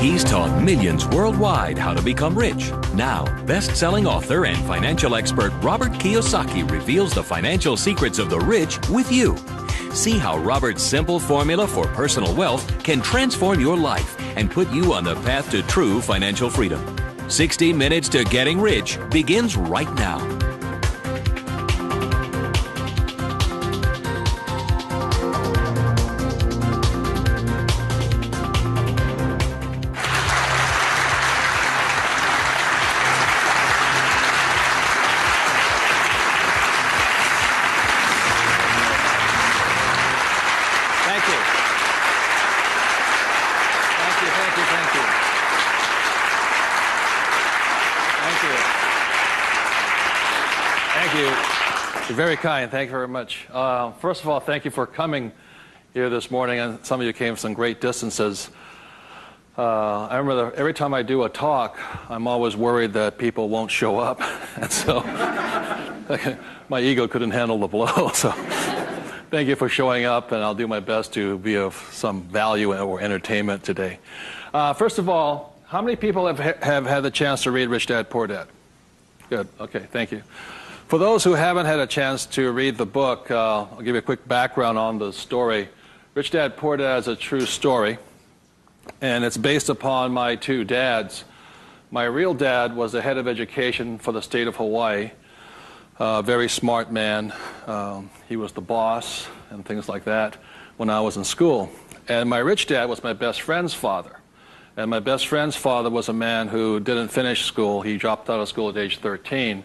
He's taught millions worldwide how to become rich. Now, best-selling author and financial expert Robert Kiyosaki reveals the financial secrets of the rich with you. See how Robert's simple formula for personal wealth can transform your life and put you on the path to true financial freedom. 60 Minutes to Getting Rich begins right now. You're very kind. Thank you very much. First of all, thank you for coming here this morning, and some of you came from some great distances. I remember every time I do a talk, I'm always worried that people won't show up, and so my ego couldn't handle the blow. So thank you for showing up, and I'll do my best to be of some value or entertainment today. First of all, how many people have had the chance to read Rich Dad, Poor Dad? Good. Okay, thank you. For those who haven't had a chance to read the book, I'll give you a quick background on the story. Rich Dad, Poor Dad is a true story, and it's based upon my two dads. My real dad was the head of education for the state of Hawaii, a very smart man. He was the boss and things like that when I was in school. And my rich dad was my best friend's father. And my best friend's father was a man who didn't finish school. He dropped out of school at age 13.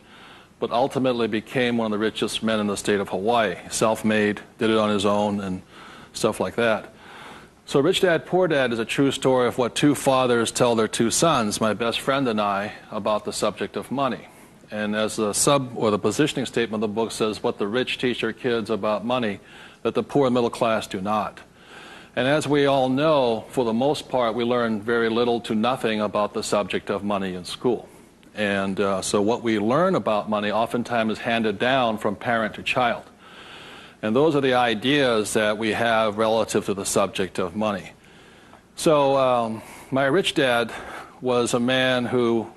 But ultimately became one of the richest men in the state of Hawaii. Self-made, did it on his own, and stuff like that. So Rich Dad, Poor Dad is a true story of what two fathers tell their two sons, my best friend and I, about the subject of money. And as the the positioning statement of the book says, what the rich teach their kids about money, that the poor and middle class do not. And as we all know, for the most part, we learn very little to nothing about the subject of money in school. And so what we learn about money oftentimes is handed down from parent to child. And those are the ideas that we have relative to the subject of money. So my rich dad was a man who,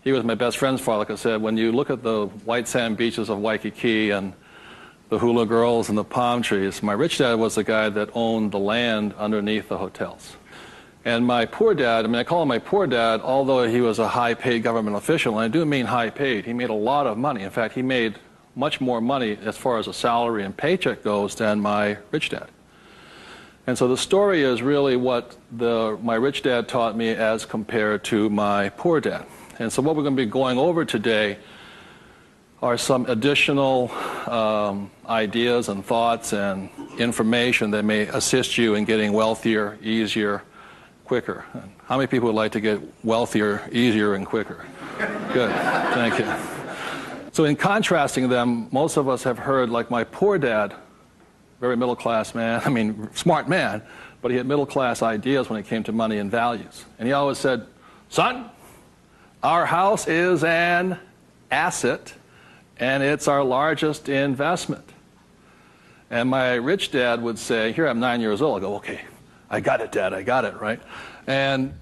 he was my best friend's father, like I said, when you look at the white sand beaches of Waikiki and the hula girls and the palm trees, my rich dad was the guy that owned the land underneath the hotels. And my poor dad, I call him my poor dad, although he was a high-paid government official, and I do mean high-paid. He made a lot of money. In fact, he made much more money as far as a salary and paycheck goes than my rich dad. And so the story is really what my rich dad taught me as compared to my poor dad. And so what we're going to be going over today are some additional ideas and thoughts and information that may assist you in getting wealthier, easier, quicker. How many people would like to get wealthier, easier, and quicker? Good, thank you. So in contrasting them, most of us have heard, like my poor dad, very middle-class man, smart man, but he had middle-class ideas when it came to money and values. And he always said, son, our house is an asset, and it's our largest investment. And my rich dad would say, here I'm 9 years old, I go, okay, I got it, Dad, I got it, right? And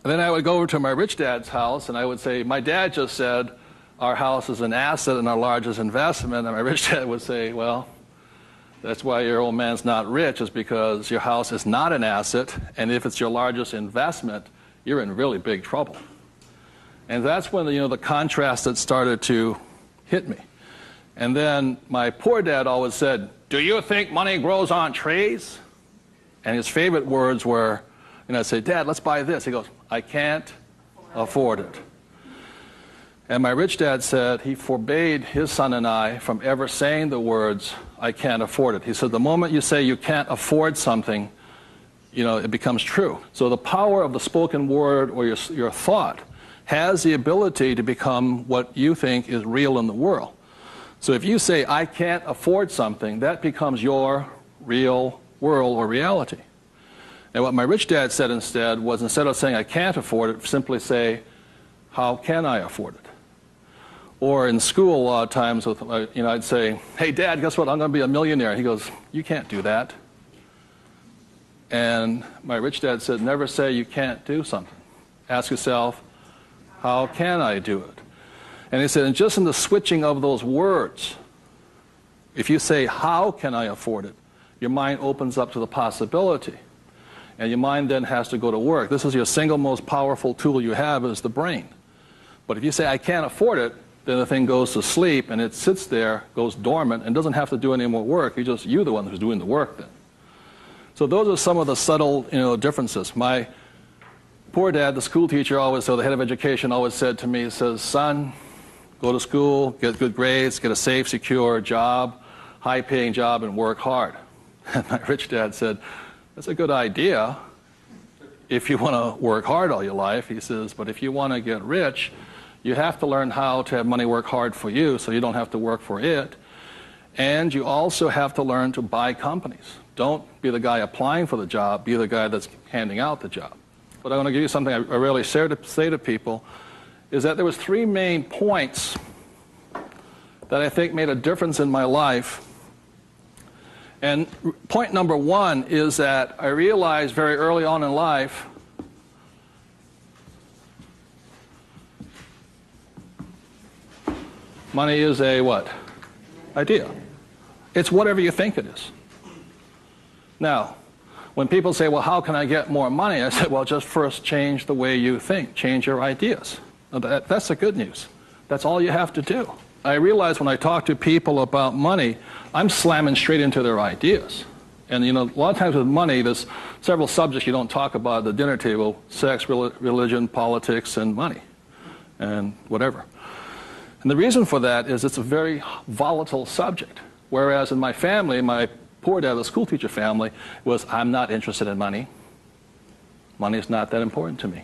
then I would go over to my rich dad's house, and I would say, my dad just said, our house is an asset and our largest investment. And my rich dad would say, well, that's why your old man's not rich, is because your house is not an asset, and if it's your largest investment, you're in really big trouble. And that's when the contrast that started to hit me. And then my poor dad always said, do you think money grows on trees? And his favorite words were, I'd say, Dad, let's buy this. He goes, I can't afford it. And my rich dad said he forbade his son and I from ever saying the words, I can't afford it. He said, the moment you say you can't afford something, it becomes true. So the power of the spoken word or your thought has the ability to become what you think is real in the world. So if you say, I can't afford something, that becomes your real world or reality. And what my rich dad said instead was, instead of saying I can't afford it, simply say, how can I afford it? Or in school, a lot of times, I'd say, hey, Dad, guess what? I'm going to be a millionaire. He goes, you can't do that. And my rich dad said, never say you can't do something. Ask yourself, how can I do it? And he said, and just in the switching of those words, if you say, how can I afford it, your mind opens up to the possibility. And your mind then has to go to work. This is your single most powerful tool you have is the brain. But if you say, I can't afford it, then the thing goes to sleep and it sits there, goes dormant, and doesn't have to do any more work. You're the one who's doing the work then. So those are some of the subtle, differences. My poor dad, the school teacher the head of education always said to me, he says, son, go to school, get good grades, get a safe, secure job, high-paying job, and work hard. And my rich dad said, that's a good idea if you want to work hard all your life. He says, but if you want to get rich, you have to learn how to have money work hard for you so you don't have to work for it. And you also have to learn to buy companies. Don't be the guy applying for the job, be the guy that's handing out the job. But I want to give you something I rarely say to people, is that there was 3 main points that I think made a difference in my life. And point number 1 is that I realized very early on in life money is a what? Idea. It's whatever you think it is. Now, when people say, well, how can I get more money? I say, well, just first change the way you think. Change your ideas. That's the good news. That's all you have to do. I realize when I talk to people about money, I'm slamming straight into their ideas. And a lot of times with money, there's several subjects you don't talk about at the dinner table: sex, religion, politics, and money, and whatever. And the reason for that is it's a very volatile subject. Whereas in my family, my poor dad, the school teacher family, was, I'm not interested in money. Money is not that important to me.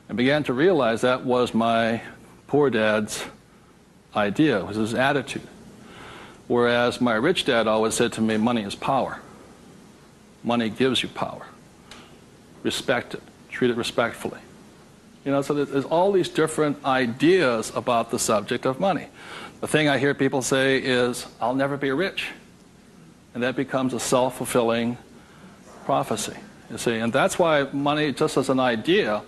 I began to realize that was my poor dad's idea, was his attitude. Whereas my rich dad always said to me, money is power. Money gives you power. Respect it. Treat it respectfully. So there's all these different ideas about the subject of money. The thing I hear people say is, I'll never be rich. And that becomes a self-fulfilling prophecy, you see. And that's why money, just as an idea,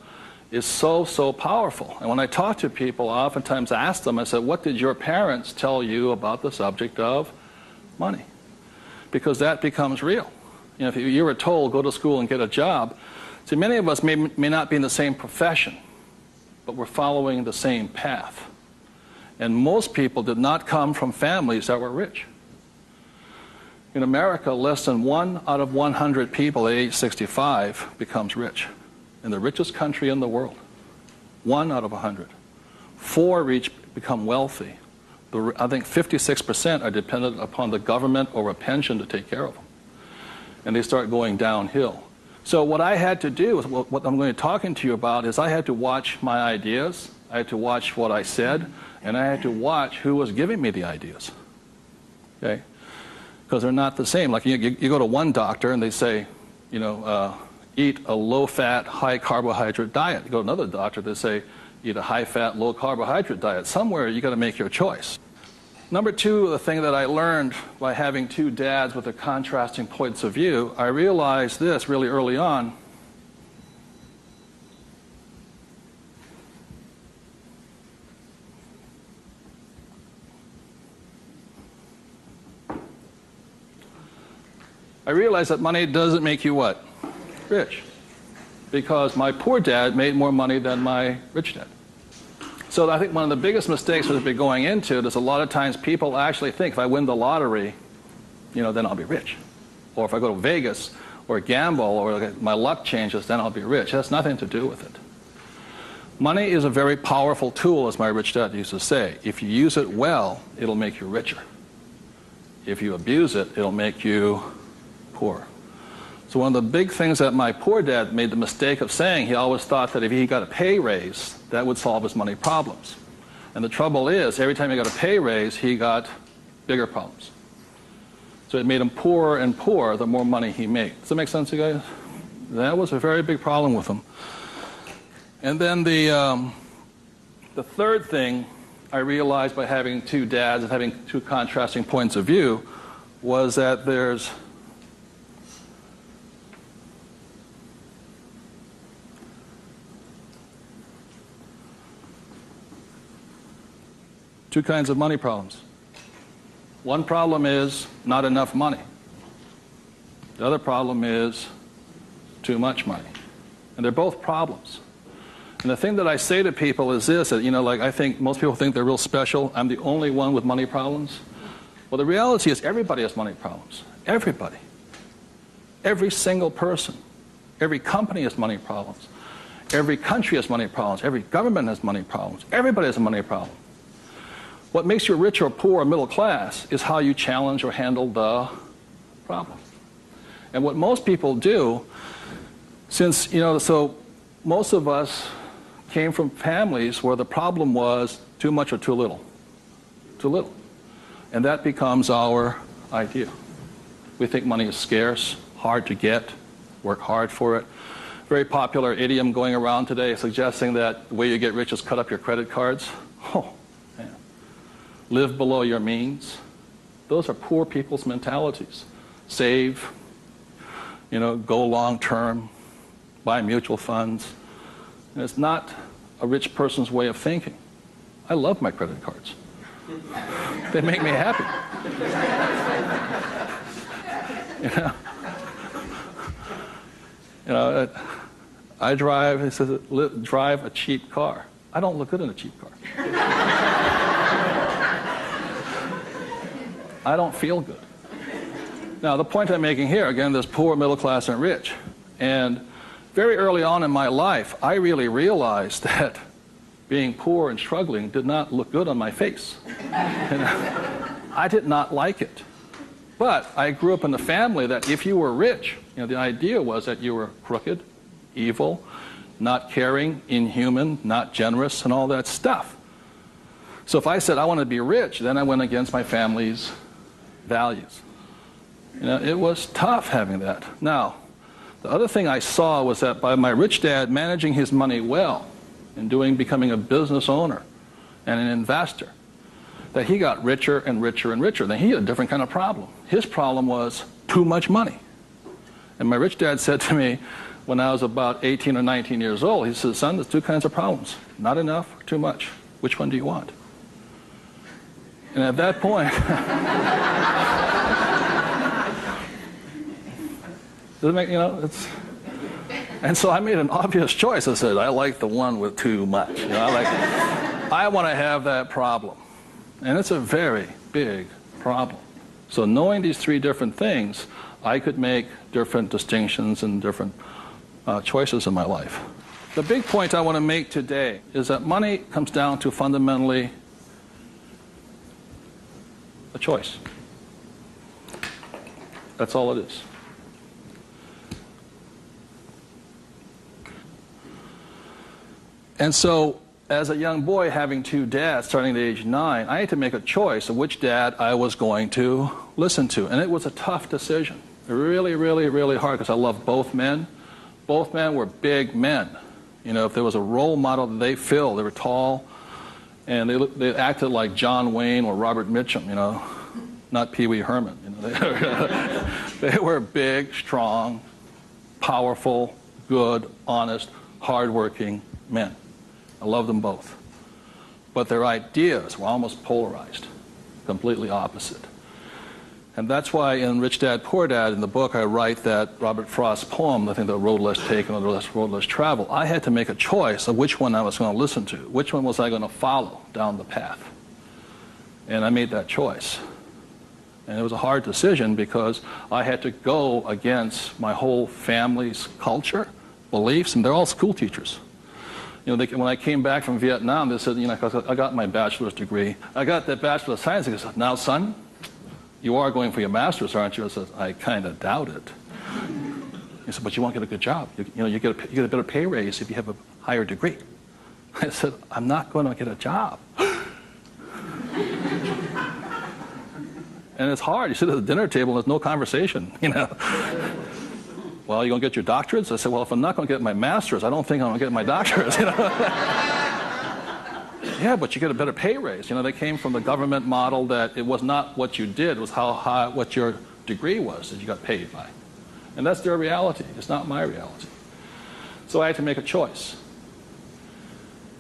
is so powerful. And when I talk to people, I oftentimes ask them, I said, what did your parents tell you about the subject of money? Because that becomes real. If you were told, go to school and get a job, see, many of us may not be in the same profession, but we're following the same path. And most people did not come from families that were rich. In America, less than 1 out of 100 people at age 65 becomes rich. In the richest country in the world. 1 out of 100. 4 become wealthy. I think 56% are dependent upon the government or a pension to take care of them. And they start going downhill. So what I had to do, what I'm going to be talking to you about, is I had to watch my ideas, I had to watch what I said, and I had to watch who was giving me the ideas. Okay? Because they're not the same. Like you go to one doctor and they say, eat a low-fat, high-carbohydrate diet. You go to another doctor, they say, eat a high-fat, low-carbohydrate diet. Somewhere you got to make your choice. Number 2, the thing that I learned by having 2 dads with their contrasting points of view, I realized this really early on. I realized that money doesn't make you what? Rich. Because my poor dad made more money than my rich dad. So I think one of the biggest mistakes we've been going into is a lot of times people actually think if I win the lottery, then I'll be rich. Or if I go to Vegas or gamble or my luck changes, then I'll be rich. It has nothing to do with it. Money is a very powerful tool, as my rich dad used to say. If you use it well, it'll make you richer. If you abuse it, it'll make you poor. So one of the big things that my poor dad made the mistake of saying, he always thought that if he got a pay raise, that would solve his money problems. And the trouble is, every time he got a pay raise, he got bigger problems. So it made him poorer and poorer the more money he made. Does that make sense, you guys? That was a very big problem with him. And then the third thing I realized by having 2 dads and having 2 contrasting points of view was that there's Two kinds of money problems. One problem is not enough money. The other problem is too much money. And they're both problems. And the thing that I say to people is this, that, like I think most people think they're real special. I'm the only one with money problems. Well, the reality is everybody has money problems. Everybody. Every single person. Every company has money problems. Every country has money problems. Every government has money problems. Everybody has a money problem. What makes you rich or poor or middle class is how you challenge or handle the problem. And what most people do, since, so most of us came from families where the problem was too much or too little. Too little. And that becomes our idea. We think money is scarce, hard to get, work hard for it. Very popular idiom going around today suggesting that the way you get rich is cut up your credit cards. Oh, man. Live below your means. Those are poor people's mentalities. Save, go long term, buy mutual funds. And it's not a rich person's way of thinking. I love my credit cards. They make me happy. I drive, it says, drive a cheap car. I don't look good in a cheap car. I don't feel good. Now, the point I'm making here, again, there's poor, middle class, and rich. And very early on in my life, I really realized that being poor and struggling did not look good on my face. I did not like it. But I grew up in a family that if you were rich, the idea was that you were crooked, evil, not caring, inhuman, not generous, and all that stuff. So if I said I want to be rich, then I went against my family's values. It was tough having that. Now, the other thing I saw was that by my rich dad managing his money well and becoming a business owner and an investor, that he got richer and richer and richer. Then he had a different kind of problem. His problem was too much money. And my rich dad said to me when I was about 18 or 19 years old, he said, son, there's two kinds of problems. Not enough or too much. Which one do you want? And at that point, does it make, and so I made an obvious choice. I said, I like the one with too much. I want to have that problem. And it's a very big problem. So knowing these three different things, I could make different distinctions and different choices in my life. The big point I want to make today is that money comes down to fundamentally a choice. That's all it is. And so, as a young boy having two dads starting at age 9, I had to make a choice of which dad I was going to listen to. And it was a tough decision. Really, really, really hard because I loved both men. Both men were big men. If there was a role model that they filled, they were tall, and they acted like John Wayne or Robert Mitchum, not Pee Wee Herman. They were big, strong, powerful, good, honest, hardworking men. I love them both. But their ideas were almost polarized, completely opposite. And that's why in Rich Dad, Poor Dad, in the book, I write that Robert Frost's poem, I think The Road Less Taken or The Road Less Traveled, I had to make a choice of which one I was going to listen to. Which one was I going to follow down the path? And I made that choice. And it was a hard decision because I had to go against my whole family's culture, beliefs, and they're all school teachers. When I came back from Vietnam, they said, I got my bachelor's degree. I got that Bachelor of Science. They said, now, son, you are going for your master's, aren't you? I said, I kind of doubt it. He said, but you won't get a good job. You get a better pay raise if you have a higher degree. I said, I'm not going to get a job. And it's hard. You sit at the dinner table and there's no conversation, Well, you going to get your doctorates? I said, well, if I'm not going to get my master's, I don't think I'm going to get my doctorates. Yeah, but you get a better pay raise. They came from the government model that it was not what you did, it was what your degree was that you got paid by. And that's their reality. It's not my reality. So I had to make a choice.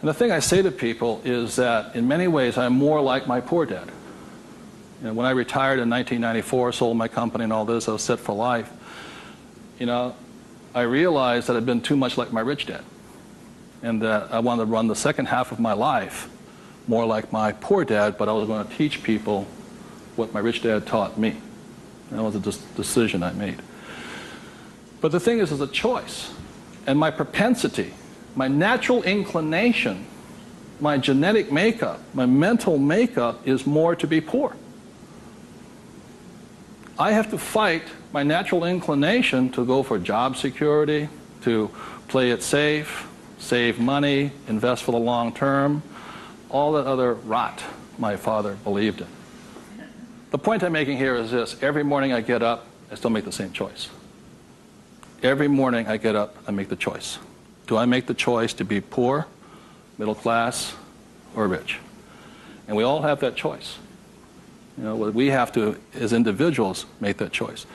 And the thing I say to people is that in many ways I'm more like my poor dad. You know, when I retired in 1994, sold my company and all this, I was set for life. You know, I realized that I'd been too much like my rich dad, and that I wanted to run the second half of my life more like my poor dad, but I was going to teach people what my rich dad taught me. That was a decision I made. But the thing is, it's a choice. And my propensity, my natural inclination, my genetic makeup, my mental makeup is more to be poor. I have to fight my natural inclination to go for job security, to play it safe, save money, invest for the long term, all that other rot my father believed in. The point I'm making here is this: every morning I get up, I still make the same choice. Every morning I get up, I make the choice. Do I make the choice to be poor, middle class, or rich? And we all have that choice. You know, we have to, as individuals, make that choice.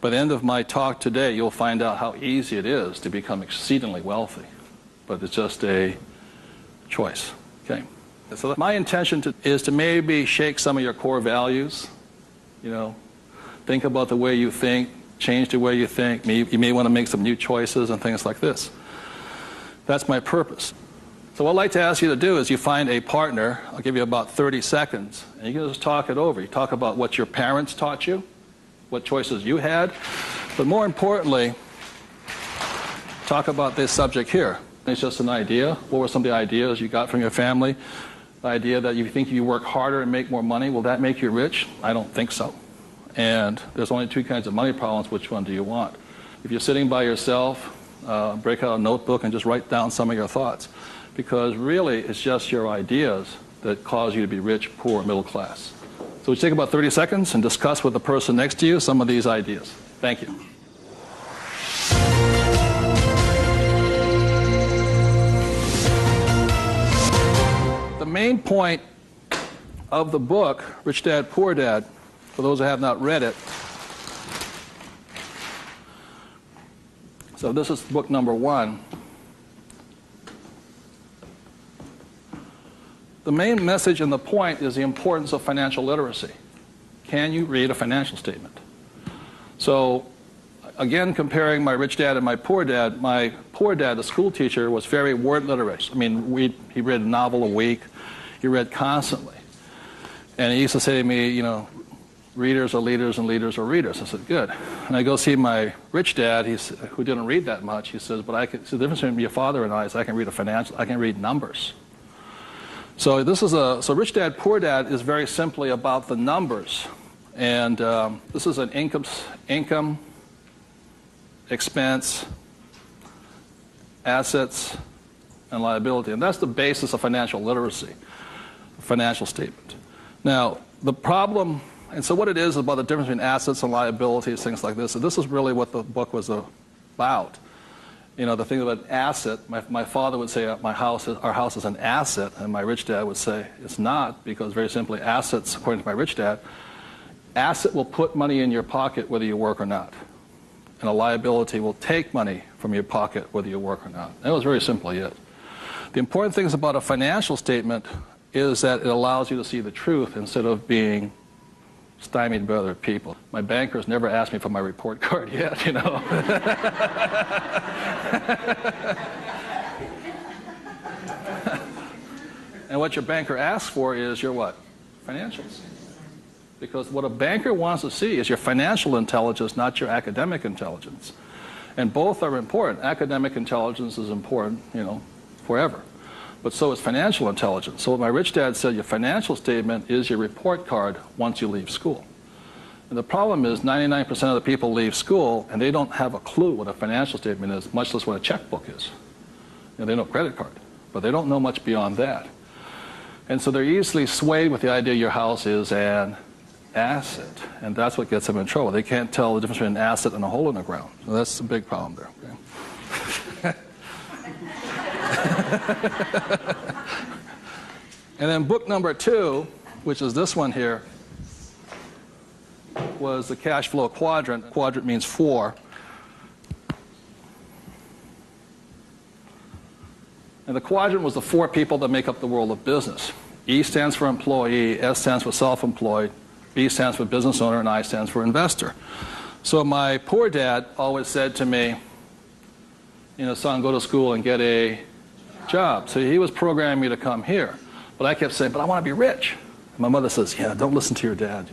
By the end of my talk today, you'll find out how easy it is to become exceedingly wealthy. But it's just a choice. Okay. So my intention is to maybe shake some of your core values. You know, think about the way you think, change the way you think. You may want to make some new choices and things like this. That's my purpose. So what I'd like to ask you to do is you find a partner. I'll give you about 30 seconds, and you can just talk it over. You talk about what your parents taught you, what choices you had, but more importantly, talk about this subject here. It's just an idea. What were some of the ideas you got from your family? The idea that you think you work harder and make more money, will that make you rich? I don't think so. And there's only two kinds of money problems. Which one do you want? If you're sitting by yourself, break out a notebook and just write down some of your thoughts. Because really, it's just your ideas that cause you to be rich, poor, middle class. So we take about 30 seconds and discuss with the person next to you some of these ideas. Thank you. The main point of the book, Rich Dad, Poor Dad, for those who have not read it, so this is book number 1. The main message and the point is the importance of financial literacy. Can you read a financial statement? So, again, comparing my rich dad and my poor dad, the school teacher, was very word literate. I mean, he read a novel a week. He read constantly. And he used to say to me, you know, readers are leaders and leaders are readers. I said, good. And I go see my rich dad, who didn't read that much. He says, but the difference between your father and I is I can read numbers. So so Rich Dad, Poor Dad is very simply about the numbers. And this is an income, expense, assets, and liability. And that's the basis of financial literacy, a financial statement. Now, the problem, and so what it is about the difference between assets and liabilities, things like this, and this is really what the book was about. You know, the thing about asset, my father would say our house is an asset, and my rich dad would say it's not, because very simply assets, according to my rich dad, asset will put money in your pocket whether you work or not. And a liability will take money from your pocket whether you work or not. That was very simply it. The important things about a financial statement is that it allows you to see the truth instead of being stymied by other people. My bankers never asked me for my report card yet, you know. And what your banker asks for is your what? Financials. Because what a banker wants to see is your financial intelligence, not your academic intelligence. And both are important. Academic intelligence is important, you know, forever. But so is financial intelligence. So what my rich dad said, your financial statement is your report card once you leave school. And the problem is 99% of the people leave school and they don't have a clue what a financial statement is, much less what a checkbook is. You know, they know credit card, but they don't know much beyond that. And so they're easily swayed with the idea your house is an asset, and that's what gets them in trouble. They can't tell the difference between an asset and a hole in the ground. So that's a big problem there. Okay? And then book number 2, which is this one here, was the cash flow quadrant. Quadrant means 4. And the quadrant was the 4 people that make up the world of business. E stands for employee, S stands for self-employed, B stands for business owner, and I stands for investor. So my poor dad always said to me, son, go to school and get a job. So he was programming me to come here. But I kept saying, but I want to be rich. And my mother says, yeah, don't listen to your dad,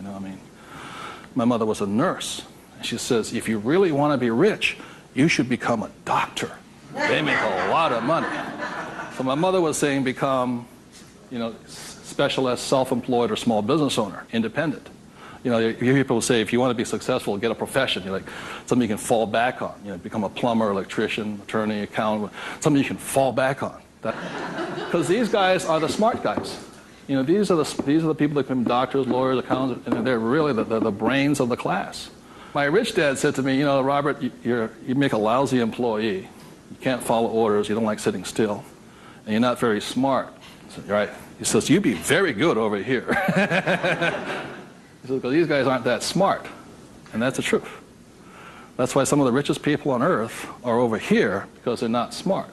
My mother was a nurse. And she says, if you really want to be rich, you should become a doctor. They make a lot of money. So my mother was saying become, specialist, self-employed, or small business owner, independent. You hear people say, if you want to be successful, get a profession. Something you can fall back on. Become a plumber, electrician, attorney, accountant, something you can fall back on. Because these guys are the smart guys. These are the people that become doctors, lawyers, accountants, and they're really the brains of the class. My rich dad said to me, Robert, you make a lousy employee. You can't follow orders. You don't like sitting still. And you're not very smart. I said, right. He says, you'd be very good over here. He says, because these guys aren't that smart. And that's the truth. That's why some of the richest people on earth are over here, because they're not smart.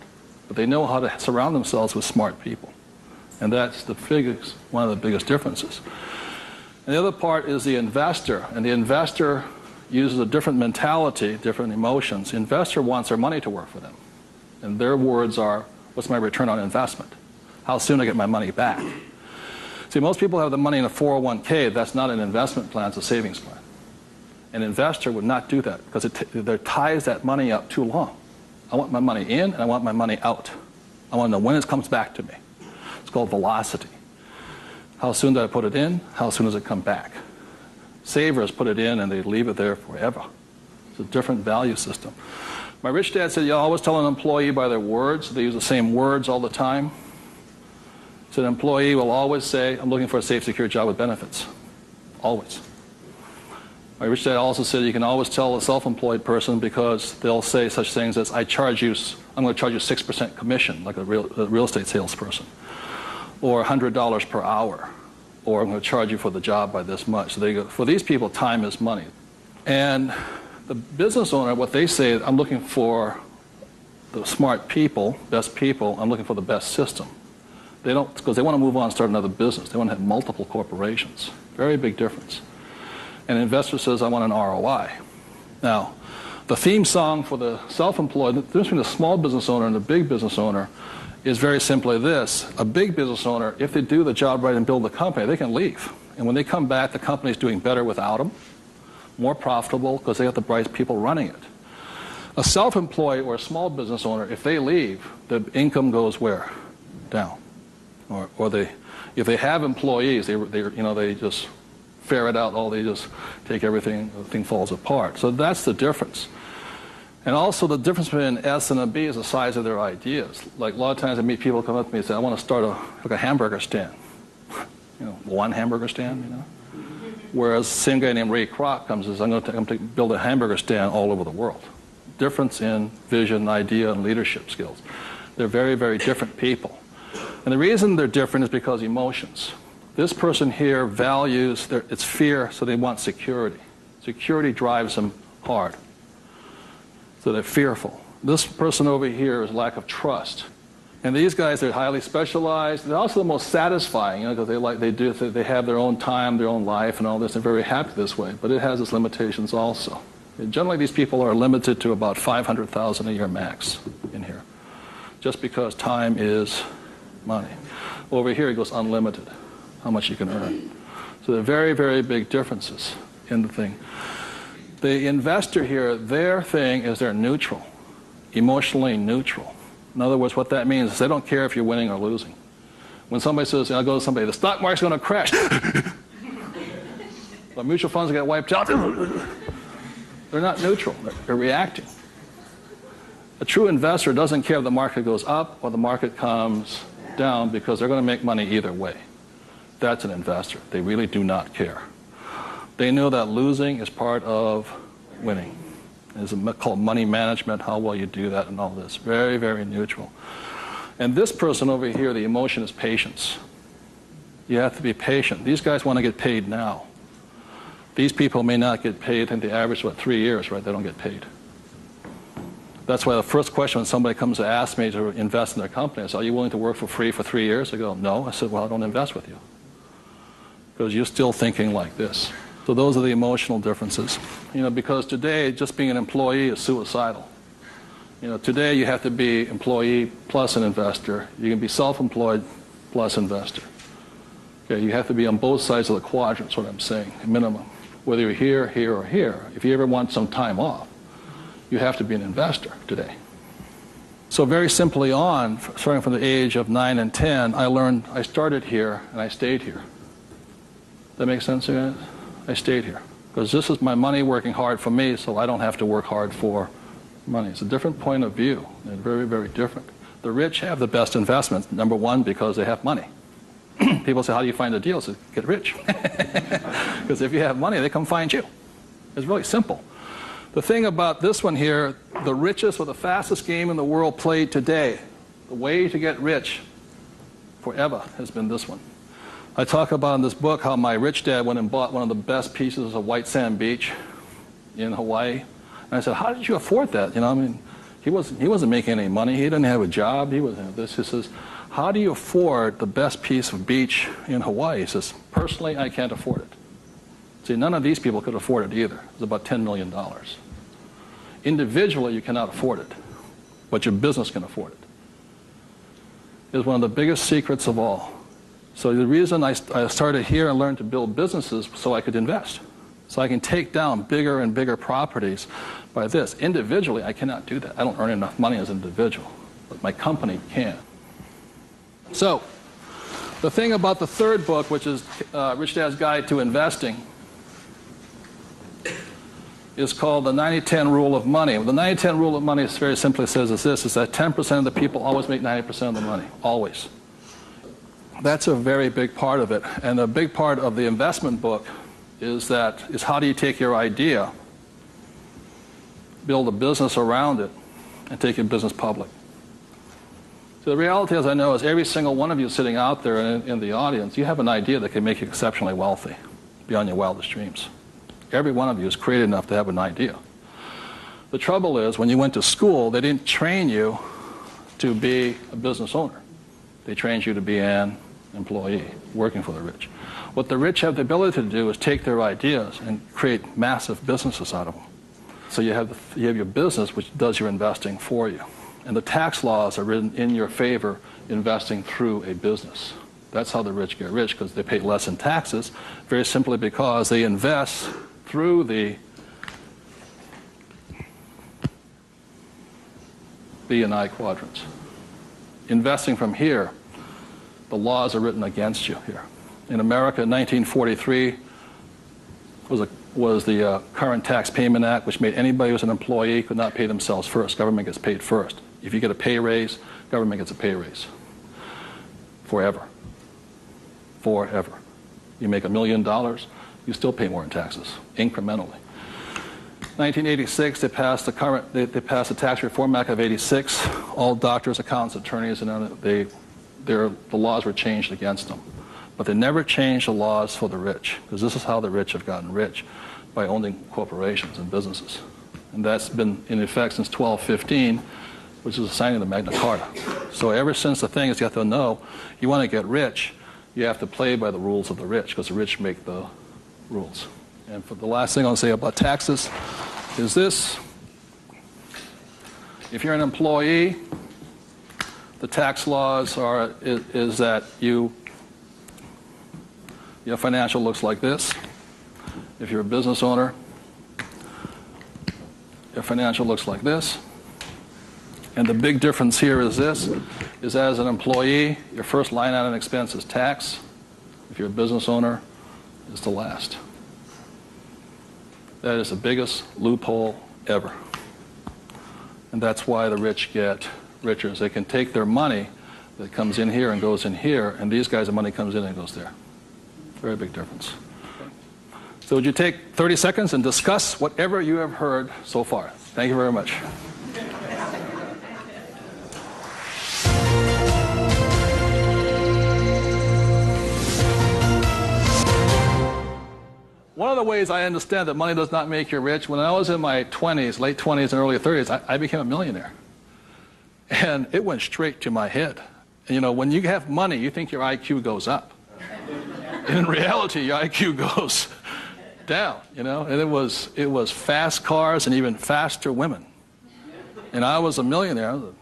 But they know how to surround themselves with smart people. And that's one of the biggest differences. And the other part is the investor. And the investor uses a different mentality, different emotions. The investor wants their money to work for them. And their words are, what's my return on investment? How soon I get my money back? See, most people have the money in a 401k. That's not an investment plan, it's a savings plan. An investor would not do that because it ties that money up too long. I want my money in and I want my money out. I want to know when it comes back to me. It's called velocity. How soon do I put it in? How soon does it come back? Savers put it in and they leave it there forever. It's a different value system. My rich dad said, you always tell an employee by their words. They use the same words all the time. So an employee will always say, I'm looking for a safe, secure job with benefits. Always. My rich dad also said you can always tell a self-employed person because they'll say such things as, I'm going to charge you 6% commission, like a real estate salesperson, or $100 per hour, or I'm going to charge you for the job by this much. So they go, for these people, time is money. And the business owner, what they say, I'm looking for the smart people, best people, I'm looking for the best system. They don't, because they want to move on and start another business. They want to have multiple corporations. Very big difference. And an investor says, I want an ROI. Now, the theme song for the self-employed, the difference between the small business owner and the big business owner is very simply this. A big business owner, if they do the job right and build the company, they can leave. And when they come back, the company's doing better without them, more profitable because they have the bright people running it. A self-employed or a small business owner, if they leave, the income goes where? Down. Or if they have employees, they just ferret out they just take everything falls apart. So that's the difference. And also the difference between an S and a B is the size of their ideas. Like a lot of times I meet people come up to me and say, I want to start a hamburger stand. One hamburger stand, Whereas the same guy named Ray Kroc comes and says, I'm going to build a hamburger stand all over the world. Difference in vision, idea, and leadership skills. They're very, very different people. And the reason they're different is because emotions. This person here values, it's fear, so they want security. Security drives them hard. So they're fearful. This person over here is lack of trust. And these guys, they're highly specialized. They're also the most satisfying, because they have their own time, their own life, and all this. They're very happy this way, but it has its limitations also. And generally, these people are limited to about $500,000 a year max in here, just because time is money. Over here, it goes unlimited, how much you can earn. So there are very, very big differences in the thing. The investor here, their thing is they're neutral, emotionally neutral. In other words, what that means is they don't care if you're winning or losing. When somebody says, I'll go to somebody, the stock market's going to crash. The mutual funds get wiped out. They're not neutral. They're reacting. A true investor doesn't care if the market goes up or the market comes down because they're going to make money either way. That's an investor. They really do not care. They know that losing is part of winning. It's called money management, how well you do that and all this. Very, very neutral. And this person over here, the emotion is patience. You have to be patient. These guys want to get paid now. These people may not get paid, I think the average is 3 years, right? They don't get paid. That's why the first question when somebody comes to ask me to invest in their company, I say, are you willing to work for free for 3 years? They go, no. I said, well, I don't invest with you. Because you're still thinking like this. So those are the emotional differences. Because today, just being an employee is suicidal. Today you have to be employee plus an investor. You can be self-employed plus investor. Okay, you have to be on both sides of the quadrant, is what I'm saying, minimum. Whether you're here, here, or here. If you ever want some time off, you have to be an investor today. So very simply on, starting from the age of 9 and 10, I started here and I stayed here. That makes sense, you guys? I stayed here. Because this is my money working hard for me, so I don't have to work hard for money. It's a different point of view, and very, very different. The rich have the best investments, number one, because they have money. People say, how do you find the deals? I say, get rich. Because if you have money, they come find you. It's really simple. The thing about this one here, the richest or the fastest game in the world played today, the way to get rich forever has been this one. I talk about in this book how my rich dad went and bought one of the best pieces of white sand beach in Hawaii. And I said, how did you afford that? He wasn't making any money. He didn't have a job. He wasn't this. He says, how do you afford the best piece of beach in Hawaii? He says, personally, I can't afford it. See, none of these people could afford it either. It was about $10 million. Individually, you cannot afford it, but your business can afford it. It's one of the biggest secrets of all. So the reason I started here and learned to build businesses so I could invest. So I can take down bigger and bigger properties by this. Individually, I cannot do that. I don't earn enough money as an individual, but my company can. So the thing about the third book, which is Rich Dad's Guide to Investing, is called the 90-10 Rule of Money. The 90-10 Rule of Money very simply says is this, is that 10% of the people always make 90% of the money, always. That's a very big part of it. And a big part of the investment book is how do you take your idea, build a business around it, and take your business public. So the reality, as I know, is every single one of you sitting out there in the audience, you have an idea that can make you exceptionally wealthy beyond your wildest dreams. Every one of you is creative enough to have an idea. The trouble is, when you went to school, they didn't train you to be a business owner. They trained you to be an employee, working for the rich. What the rich have the ability to do is take their ideas and create massive businesses out of them. So you have your business, which does your investing for you. And the tax laws are written in your favor, investing through a business. That's how the rich get rich, because they pay less in taxes, very simply because they invest through the B and I quadrants. Investing from here, the laws are written against you here. In America, 1943 was the Current Tax Payment Act, which made anybody who was an employee could not pay themselves first. Government gets paid first. If you get a pay raise, government gets a pay raise. Forever. Forever. You make $1 million, you still pay more in taxes, incrementally. 1986, they passed the Tax Reform Act of '86. All doctors, accountants, attorneys, and the laws were changed against them. But they never changed the laws for the rich, because this is how the rich have gotten rich, by owning corporations and businesses. And that's been in effect since 1215, which is the signing of the Magna Carta. So ever since the thing is, you have to know, you want to get rich, you have to play by the rules of the rich, because the rich make the rules. And for the last thing I'll say about taxes is this. If you're an employee, the tax laws is that your financial looks like this. If you're a business owner, your financial looks like this. And the big difference here is this, is as an employee, your first line item expense is tax. If you're a business owner, it's the last. That is the biggest loophole ever. And that's why the rich get richer. Is they can take their money that comes in here and goes in here, and these guys' money comes in and goes there. Very big difference. So would you take 30 seconds and discuss whatever you have heard so far? Thank you very much. One of the ways I understand that money does not make you rich, when I was in my 20s, late 20s and early 30s, I became a millionaire. And it went straight to my head. And you know, when you have money, you think your IQ goes up. And in reality, your IQ goes down, you know. And it was fast cars and even faster women. And I was a millionaire. I was a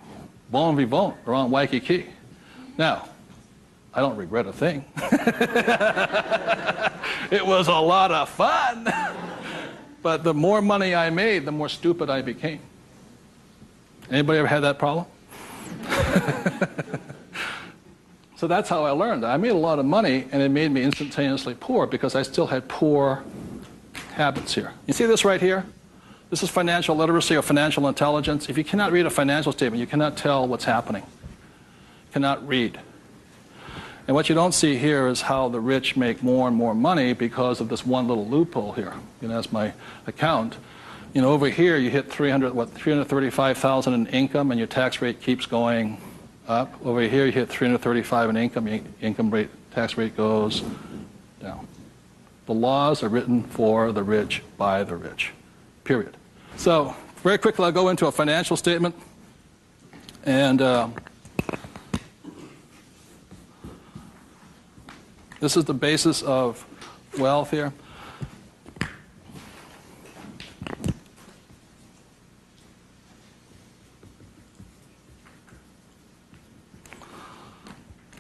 bon vivant around Waikiki. Now, I don't regret a thing. It was a lot of fun. But the more money I made, the more stupid I became. Anybody ever had that problem? So that's how I learned. I made a lot of money, and it made me instantaneously poor because I still had poor habits here. You see this right here? This is financial literacy or financial intelligence. If you cannot read a financial statement, you cannot tell what's happening. You cannot read. And what you don't see here is how the rich make more and more money because of this one little loophole here. You know, that's my account. You know, over here you hit 335,000 in income, and your tax rate keeps going up. Over here you hit 335 in income, your income rate, tax rate goes down. The laws are written for the rich by the rich. Period. So very quickly, I'll go into a financial statement, and this is the basis of wealth here.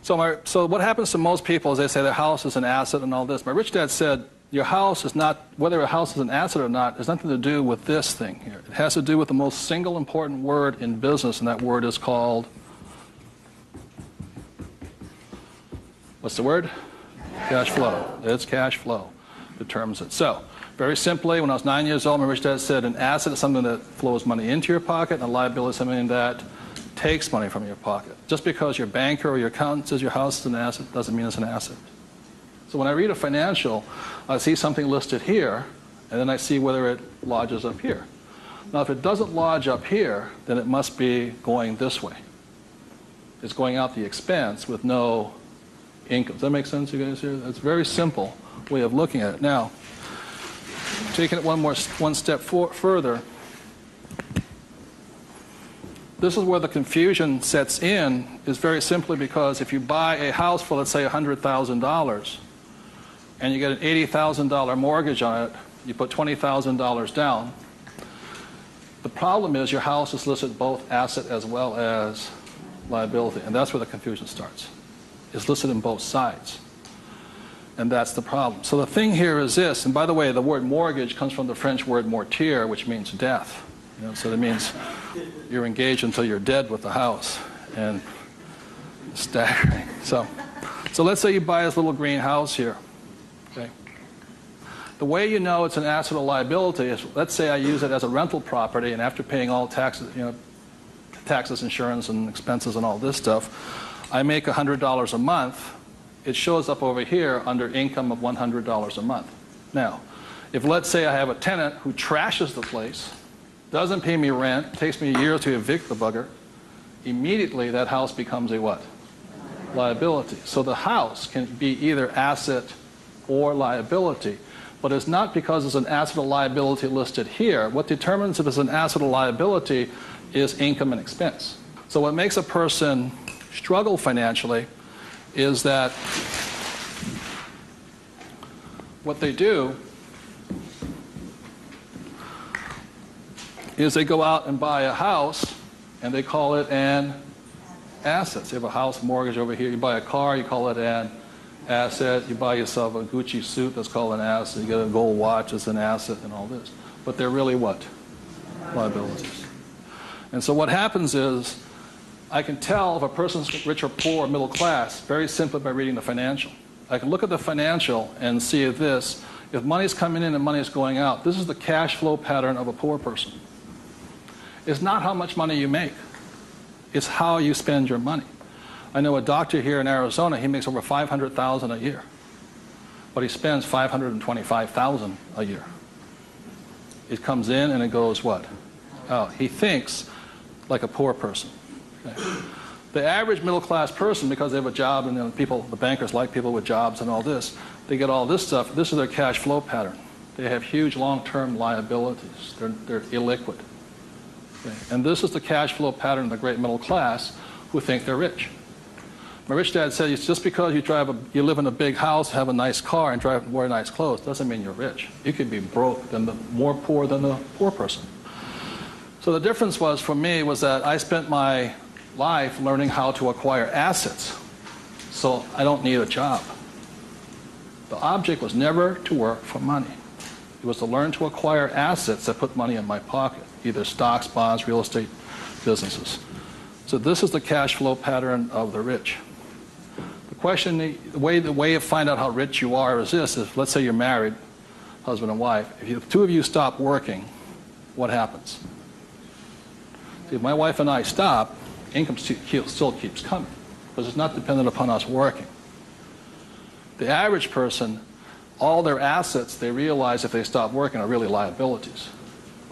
So what happens to most people is they say their house is an asset and all this. My rich dad said, your house is not, whether a house is an asset or not, has nothing to do with this thing here. It has to do with the most single important word in business, and that word is called, what's the word? Cash flow. It's cash flow determines it. So, very simply, when I was 9 years old, my rich dad said an asset is something that flows money into your pocket, and a liability is something that takes money from your pocket. Just because your banker or your accountant says your house is an asset doesn't mean it's an asset. So when I read a financial, I see something listed here, and then I see whether it lodges up here. Now, if it doesn't lodge up here, then it must be going this way. It's going out the expense with no income. Does that make sense, you guys here? That's a very simple way of looking at it. Now, taking it one step further, this is where the confusion sets in, is very simply because if you buy a house for, let's say, $100,000, and you get an $80,000 mortgage on it, you put $20,000 down, the problem is your house is listed both asset as well as liability, and that's where the confusion starts. It's listed in both sides, and that's the problem. So the thing here is this, and by the way, the word mortgage comes from the French word mortir, which means death. You know, so that means you're engaged until you're dead with the house, and staggering. So let's say you buy this little green house here. Okay. The way you know it's an asset or liability is, let's say I use it as a rental property, and after paying all taxes, you know, taxes, insurance, and expenses, and all this stuff, I make $100 a month. It shows up over here under income of $100 a month. Now, if let's say I have a tenant who trashes the place, doesn't pay me rent, takes me a year to evict the bugger, immediately that house becomes a what? Liability. So the house can be either asset or liability, but it's not because it's an asset or liability listed here. What determines if it's an asset or liability is income and expense. So what makes a person struggle financially is that what they do is they go out and buy a house, and they call it an asset. So you have a house mortgage over here. You buy a car, you call it an asset. You buy yourself a Gucci suit, that's called an asset. You get a gold watch, it's an asset, and all this. But they're really what? Liabilities. And so what happens is, I can tell if a person's rich or poor or middle class very simply by reading the financial. I can look at the financial and see this. If money's coming in and money's going out, this is the cash flow pattern of a poor person. It's not how much money you make. It's how you spend your money. I know a doctor here in Arizona, he makes over $500,000 a year. But he spends $525,000 a year. It comes in and it goes what? Out. He thinks like a poor person. Okay. The average middle class person, because they have a job and the bankers like people with jobs and all this, they get all this stuff. This is their cash flow pattern. They have huge long-term liabilities. They're illiquid. Okay? And this is the cash flow pattern of the great middle class who think they're rich. My rich dad said, it's just because you live in a big house, have a nice car, and wear nice clothes, doesn't mean you're rich. You could be broke, more poor than the poor person. So the difference was, for me, was that I spent my life learning how to acquire assets. So I don't need a job. The object was never to work for money. It was to learn to acquire assets that put money in my pocket, either stocks, bonds, real estate, businesses. So this is the cash flow pattern of the rich. The way to find out how rich you are is this: is let's say you're married, husband and wife. If the two of you stop working, what happens? See, if my wife and I stop, income still keeps coming, because it's not dependent upon us working. The average person, all their assets, they realize if they stop working, are really liabilities.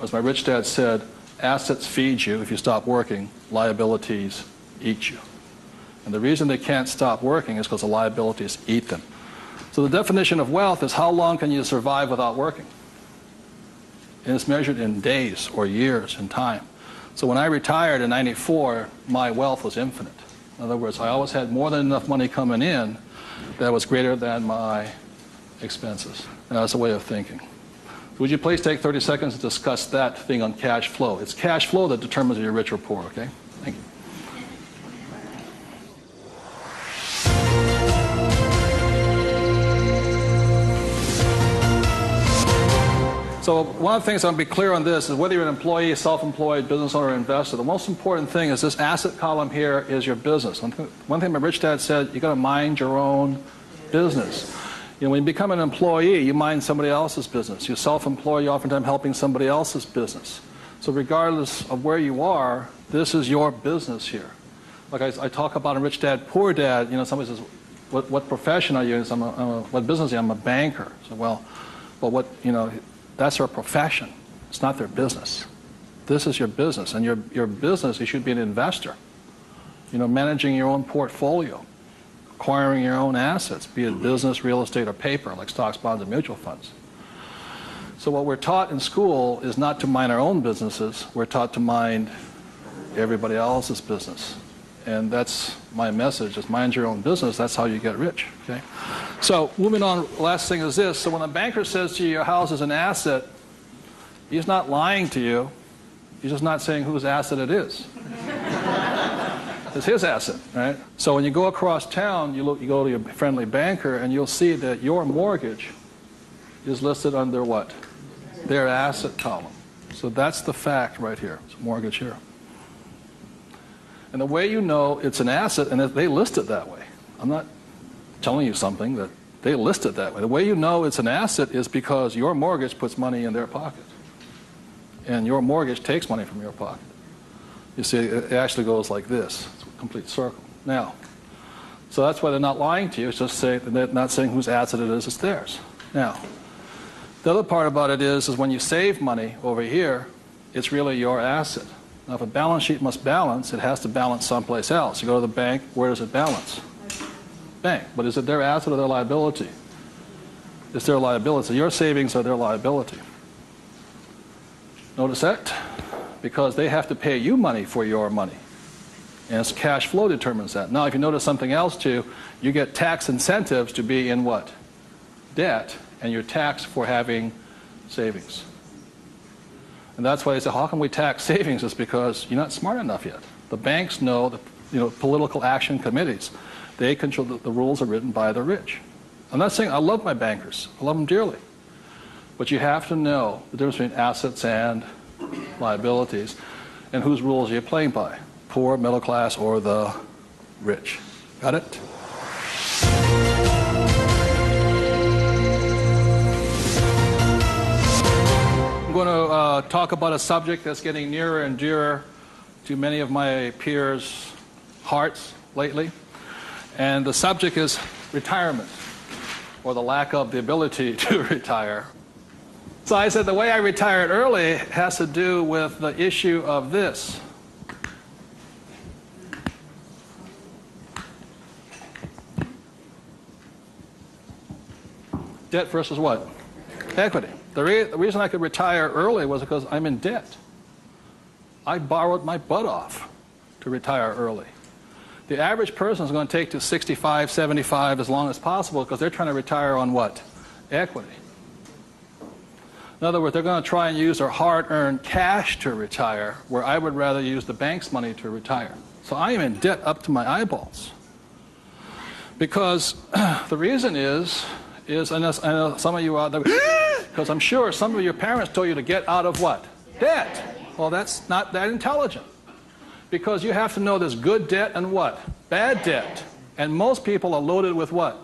As my rich dad said, assets feed you if you stop working, liabilities eat you. And the reason they can't stop working is because the liabilities eat them. So the definition of wealth is how long can you survive without working? And it's measured in days or years in time. So when I retired in '94, my wealth was infinite. In other words, I always had more than enough money coming in that was greater than my expenses. And that's a way of thinking. Would you please take 30 seconds to discuss that thing on cash flow? It's cash flow that determines if you're rich or poor, okay? Thank you. So one of the things I want to be clear on this is whether you're an employee, self-employed, business owner, or investor, the most important thing is this asset column here is your business. One thing my rich dad said, you got to mind your own business. You know, when you become an employee, you mind somebody else's business. You're self-employed, you're oftentimes helping somebody else's business. So regardless of where you are, this is your business here. Like I talk about a rich dad, poor dad, you know, somebody says, what profession are you in? What business are you? I'm a banker. So, well, what, you know, that's their profession. It's not their business. This is your business. And your business, you should be an investor. You know, managing your own portfolio, acquiring your own assets, be it business, real estate, or paper, like stocks, bonds, and mutual funds. So what we're taught in school is not to mind our own businesses. We're taught to mind everybody else's business. And that's my message, is mind your own business. That's how you get rich, okay? So moving on, last thing is this. So when a banker says to you, your house is an asset, he's not lying to you. He's just not saying whose asset it is. It's his asset, right? So when you go across town, you go to your friendly banker, and you'll see that your mortgage is listed under what? Their asset column. So that's the fact right here. It's a mortgage here. And the way you know it's an asset, and they list it that way. I'm not telling you something, that they list it that way. The way you know it's an asset is because your mortgage puts money in their pocket. And your mortgage takes money from your pocket. You see, it actually goes like this. It's a complete circle. Now, so that's why they're not lying to you. It's just saying, they're not saying whose asset it is, it's theirs. Now, the other part about it is when you save money over here, it's really your asset. Now, if a balance sheet must balance, it has to balance someplace else. You go to the bank, where does it balance? Bank. But is it their asset or their liability? It's their liability. So your savings are their liability. Notice that? Because they have to pay you money for your money. And it's cash flow determines that. Now, if you notice something else too, you get tax incentives to be in what? Debt, and you're taxed for having savings. And that's why they say, how can we tax savings? It's because you're not smart enough yet. The banks know, political action committees, they control, the rules are written by the rich. I'm not saying I love my bankers. I love them dearly. But you have to know the difference between assets and liabilities, and whose rules are you playing by? Poor, middle class, or the rich? Got it? I'm going to talk about a subject that's getting nearer and dearer to many of my peers' hearts lately. And the subject is retirement, or the lack of the ability to retire. So I said the way I retired early has to do with the issue of this. Debt versus what? Equity. The reason I could retire early was because I'm in debt. I borrowed my butt off to retire early. The average person is going to take to 65, 75 as long as possible because they're trying to retire on what? Equity. In other words, they're going to try and use their hard-earned cash to retire, where I would rather use the bank's money to retire. So I am in debt up to my eyeballs. Because the reason is I know some of you out there, because I'm sure some of your parents told you to get out of what? Debt. Well, that's not that intelligent. Because you have to know there's good debt and what? Bad debt. And most people are loaded with what?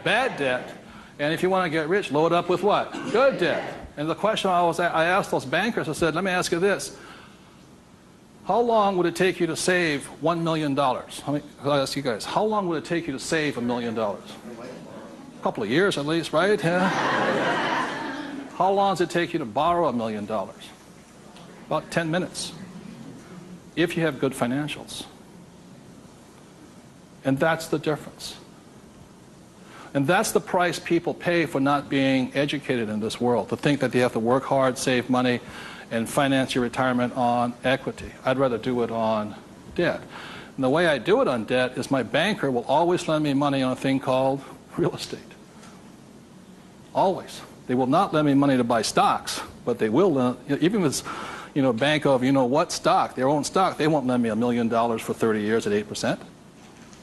Bad debt. And if you want to get rich, load up with what? Good debt. And the question I asked those bankers, I said, let me ask you this. How long would it take you to save $1 million? I'll ask you guys, how long would it take you to save $1 million? A couple of years at least, right? Yeah. How long does it take you to borrow $1 million? About 10 minutes. If you have good financials. And that's the difference. And that's the price people pay for not being educated in this world, to think that they have to work hard, save money, and finance your retirement on equity. I'd rather do it on debt. And the way I do it on debt is my banker will always lend me money on a thing called real estate. Always. They will not lend me money to buy stocks, but they will lend, even if it's bank of what stock, their own stock, they won't lend me $1 million for 30 years at 8%.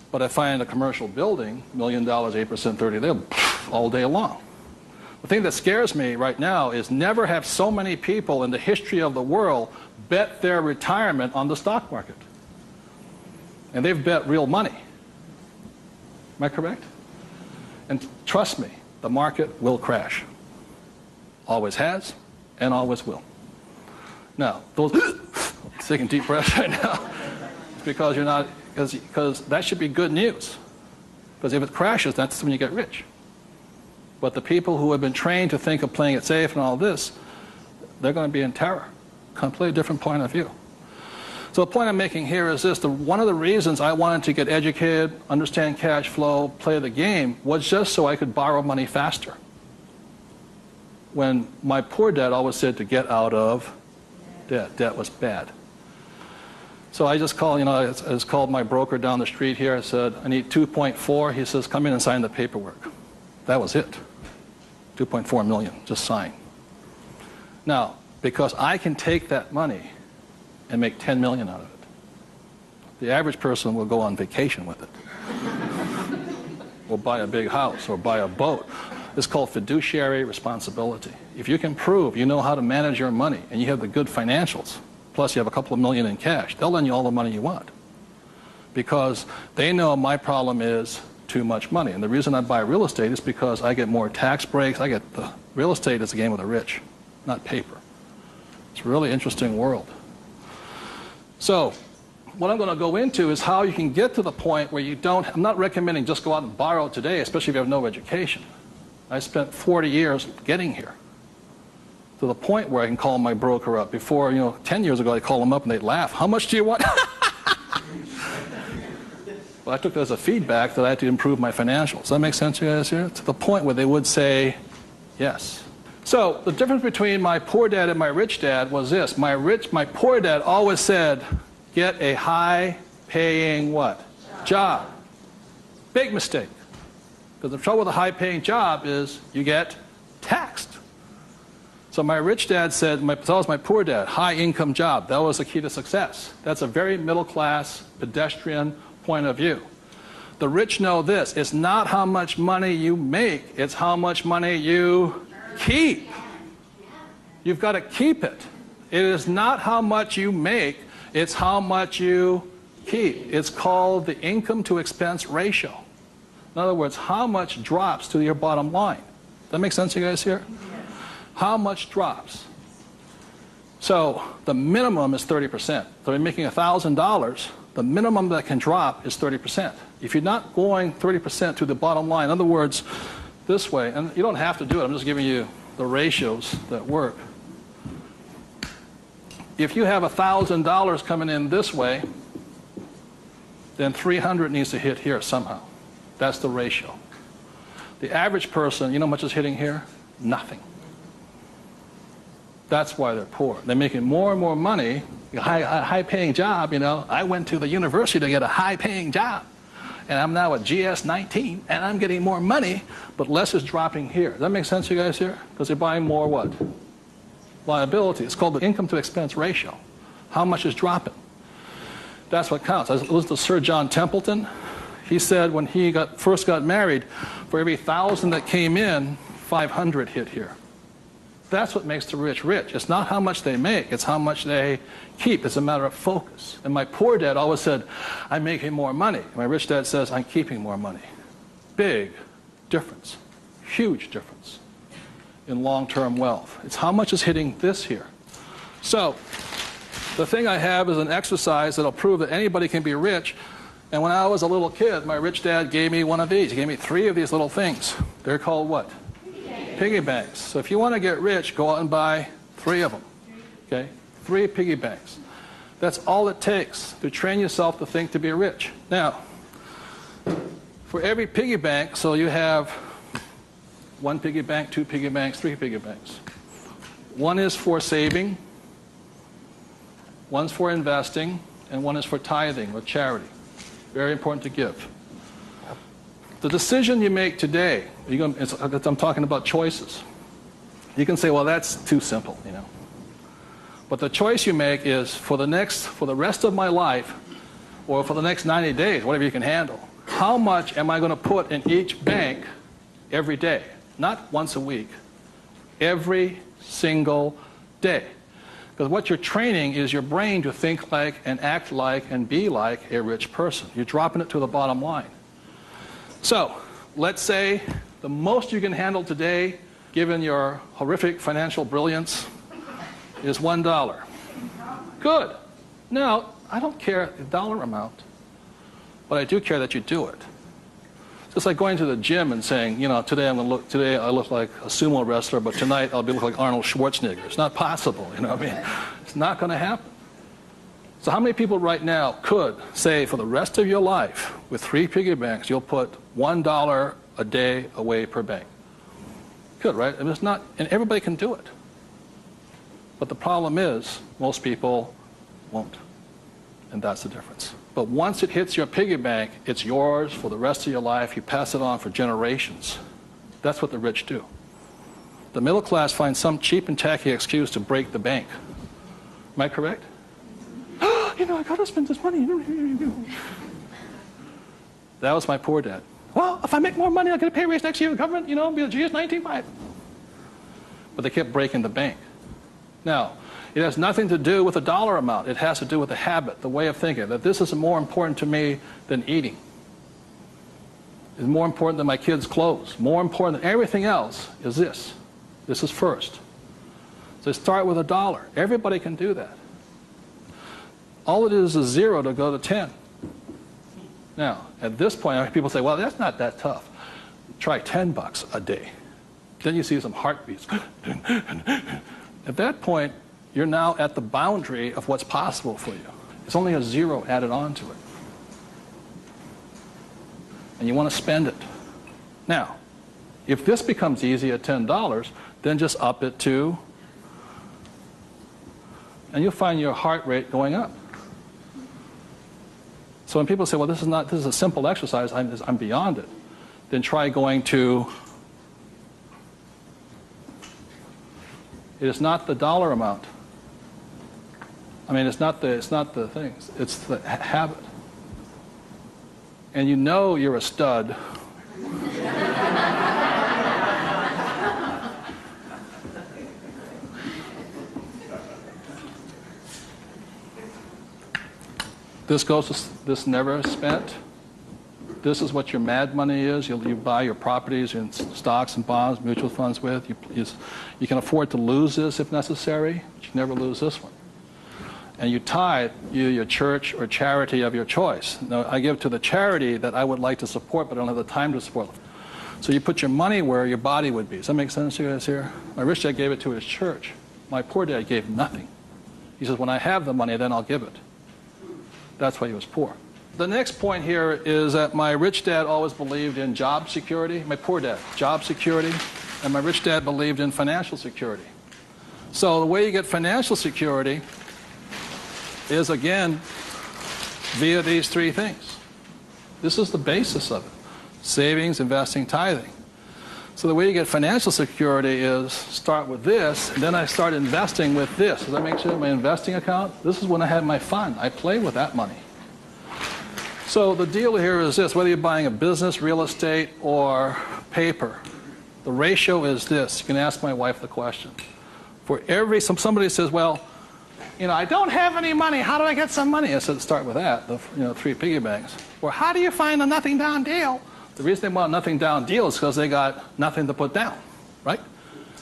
But I find a commercial building, $1 million, 8%, 30, they'll all day long. The thing that scares me right now is never have so many people in the history of the world bet their retirement on the stock market. And they've bet real money. Am I correct? And trust me, the market will crash. Always has and always will. Now, those taking deep breaths right now, because you're not, because that should be good news. Because if it crashes, that's when you get rich. But the people who have been trained to think of playing it safe and all this, they're going to be in terror. Completely different point of view. So the point I'm making here is this. One of the reasons I wanted to get educated, understand cash flow, play the game, was just so I could borrow money faster. When my poor dad always said to get out of debt. Debt was bad. So I just called, I just called my broker down the street here. I said, I need 2.4. He says, come in and sign the paperwork. That was it. 2.4 million, just sign. Now, because I can take that money and make 10 million out of it, the average person will go on vacation with it. Or buy a big house or buy a boat. It's called fiduciary responsibility. If you can prove you know how to manage your money and you have the good financials, plus you have a couple of million in cash, they'll lend you all the money you want. Because they know my problem is too much money. And the reason I buy real estate is because I get more tax breaks. Real estate is a game of the rich, not paper. It's a really interesting world. So what I'm going to go into is how you can get to the point where you don't, I'm not recommending just go out and borrow today, especially if you have no education. I spent 40 years getting here to the point where I can call my broker up. Before, 10 years ago, I'd call them up and they'd laugh. How much do you want? Well, I took that as a feedback that I had to improve my financials. Does that make sense to you guys here? To the point where they would say yes. So the difference between my poor dad and my rich dad was this. My poor dad always said, get a high-paying what? Job. Big mistake. Because the trouble with a high-paying job is you get taxed. So my rich dad said, so was my poor dad, high-income job. That was the key to success. That's a very middle-class, pedestrian point of view. The rich know this. It's not how much money you make. It's how much money you keep. You've got to keep it. It is not how much you make. It's how much you keep. It's called the income to expense ratio. In other words, how much drops to your bottom line. Does that make sense to you guys here? How much drops? So the minimum is 30%. So if you're making $1,000, the minimum that can drop is 30%. If you're not going 30% to the bottom line, in other words, this way, and you don't have to do it, I'm just giving you the ratios that work. If you have $1,000 coming in this way, then 300 needs to hit here somehow. That's the ratio. The average person, you know how much is hitting here? Nothing. That's why they're poor. They're making more and more money, a high-paying job, you know. I went to the university to get a high-paying job, and I'm now at GS-19, and I'm getting more money, but less is dropping here. Does that make sense to you guys here? Because they're buying more what? Liability. It's called the income-to-expense ratio. How much is dropping? That's what counts. I listened to Sir John Templeton. He said when he first got married, for every 1,000 that came in, 500 hit here. That's what makes the rich rich. It's not how much they make, it's how much they keep. It's a matter of focus. And my poor dad always said, I'm making more money. My rich dad says, I'm keeping more money. Big difference, huge difference in long-term wealth. It's how much is hitting this here. So the thing I have is an exercise that'll prove that anybody can be rich. And when I was a little kid, my rich dad gave me one of these. He gave me 3 of these little things. They're called what? Piggy banks. So if you want to get rich, go out and buy 3 of them. Okay? 3 piggy banks. That's all it takes to train yourself to think to be rich. Now, for every piggy bank, so you have 1 piggy bank, 2 piggy banks, 3 piggy banks. 1 is for saving, 1's for investing, and 1 is for tithing or charity. Very important to give. The decision you make today, I'm talking about choices. You can say, well, that's too simple, you know. But the choice you make is for the rest of my life, or for the next 90 days, whatever you can handle, how much am I going to put in each bank every day? Not once a week, every single day. Because what you're training is your brain to think like and act like and be like a rich person. You're dropping it to the bottom line. So, let's say the most you can handle today, given your horrific financial brilliance, is $1. Good. Now, I don't care the dollar amount, but I do care that you do it. It's like going to the gym and saying, you know, today I look like a sumo wrestler, but tonight I'll look like Arnold Schwarzenegger. It's not possible, you know what I mean? It's not going to happen. So how many people right now could say for the rest of your life, with 3 piggy banks, you'll put $1 a day away per bank? Good, right? I mean, it's not, and everybody can do it. But the problem is, most people won't. And that's the difference. But once it hits your piggy bank, it's yours for the rest of your life. You pass it on for generations. That's what the rich do. The middle class finds some cheap and tacky excuse to break the bank. Am I correct? You know, I got to spend this money. That was my poor dad. Well, if I make more money, I'll get a pay raise next year. The government, you know, be a GS-19.5. But they kept breaking the bank. Now, it has nothing to do with the dollar amount. It has to do with the habit, the way of thinking, that this is more important to me than eating. It's more important than my kids' clothes. More important than everything else is this. This is first. So start with $1. Everybody can do that. All it is 0 to go to 10. Now, at this point, people say, well, that's not that tough. Try $10 a day. Then you see some heartbeats. At that point, you're now at the boundary of what's possible for you. It's only a 0 added on to it. And you want to spend it. Now, if this becomes easy at $10, then just up it to, and you'll find your heart rate going up. So when people say, well, this is a simple exercise, I'm beyond it, then try going to, it is not the dollar amount. I mean, it's not the things, it's the habit. And you know you're a stud. This never spent. This is what your mad money is. You buy your properties and stocks and bonds, mutual funds with. You can afford to lose this if necessary, but you never lose this one. And you tithe your church or charity of your choice. Now, I give to the charity that I would like to support, but I don't have the time to support. So you put your money where your body would be. Does that make sense to you guys here? My rich dad gave it to his church. My poor dad gave nothing. He says, when I have the money, then I'll give it. That's why he was poor. The next point here is that my rich dad always believed in job security. My poor dad, job security. And my rich dad believed in financial security. So the way you get financial security is, again, via these three things. This is the basis of it. Savings, investing, tithing. So the way you get financial security is start with this, and then I start investing with this. Does that make sense? My investing account, this is when I had my fun. I play with that money. So the deal here is this, whether you're buying a business, real estate, or paper, the ratio is this. You can ask my wife the question. For every, somebody says, well, I don't have any money. How do I get some money? I said, start with that, the 3 piggy banks. Or how do you find a nothing down deal? The reason they want a nothing down deal is because they got nothing to put down, right?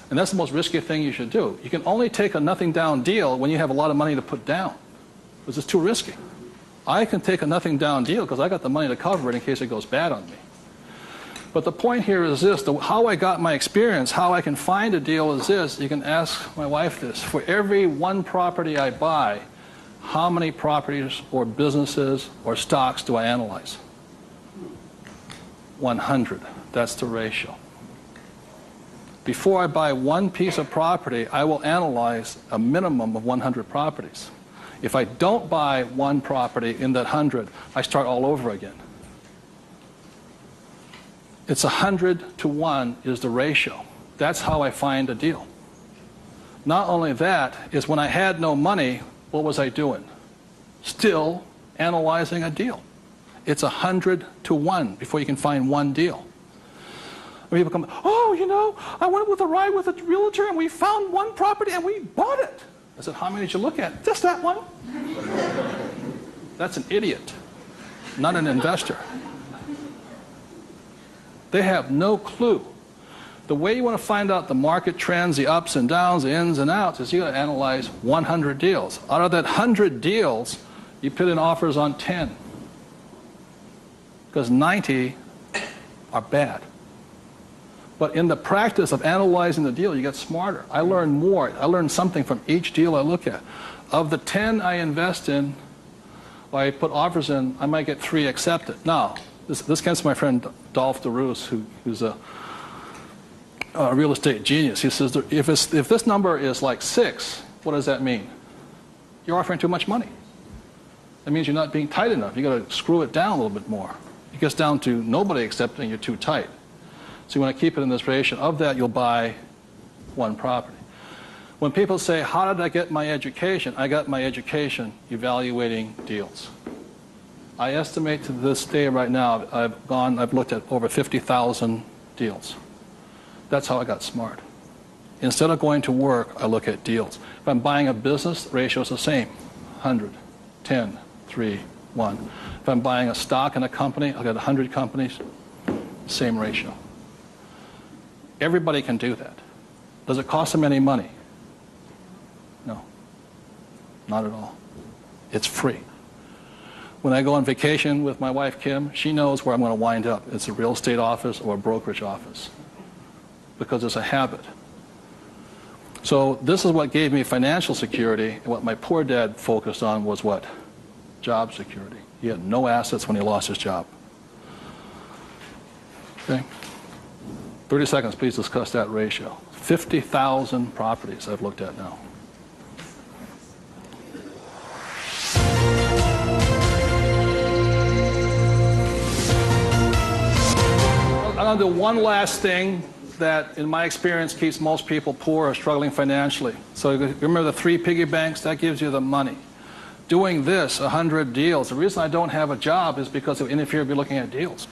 And that's the most risky thing you should do. You can only take a nothing down deal when you have a lot of money to put down, because it's too risky. I can take a nothing down deal because I got the money to cover it in case it goes bad on me. But the point here is this, how I got my experience, how I can find a deal is this. You can ask my wife this. For every one property I buy, how many properties or businesses or stocks do I analyze? 100. That's the ratio. Before I buy one piece of property, I will analyze a minimum of 100 properties. If I don't buy one property in that 100, I start all over again. It's 100 to 1 is the ratio. That's how I find a deal. Not only that, is when I had no money, what was I doing? Still analyzing a deal. It's 100 to 1 before you can find one deal. When people come, I went with a ride with a realtor and we found one property and we bought it. I said, how many did you look at? Just that one. That's an idiot, not an investor. They have no clue. The way you want to find out the market trends, the ups and downs, the ins and outs, is you got to analyze 100 deals. Out of that 100 deals, you put in offers on 10. Because 90 are bad. But in the practice of analyzing the deal, you get smarter. I learn more. I learn something from each deal I look at. Of the 10 I invest in, or I put offers in, I might get 3 accepted. Now, this comes from my friend Dolph DeRoos, who's a real estate genius. He says, if this number is like 6, what does that mean? You're offering too much money. That means you're not being tight enough. You've got to screw it down a little bit more. It gets down to nobody accepting you're too tight. So you want to keep it in this ratio. Of that, you'll buy one property. When people say, how did I get my education? I got my education evaluating deals. I estimate to this day right now, I've looked at over 50,000 deals. That's how I got smart. Instead of going to work, I look at deals. If I'm buying a business, the ratio is the same. 100, 10, 3, 1. If I'm buying a stock in a company, I've got 100 companies, same ratio. Everybody can do that. Does it cost them any money? No, not at all. It's free. When I go on vacation with my wife, Kim, she knows where I'm going to wind up. It's a real estate office or a brokerage office because it's a habit. So this is what gave me financial security, and what my poor dad focused on was what? Job security. He had no assets when he lost his job. Okay? 30 seconds, please discuss that ratio. 50,000 properties I've looked at now. I'm going to do one last thing that, in my experience, keeps most people poor or struggling financially. So remember the 3 piggy banks? That gives you the money. Doing this, 100 deals. The reason I don't have a job is because it would interfere with me looking at deals.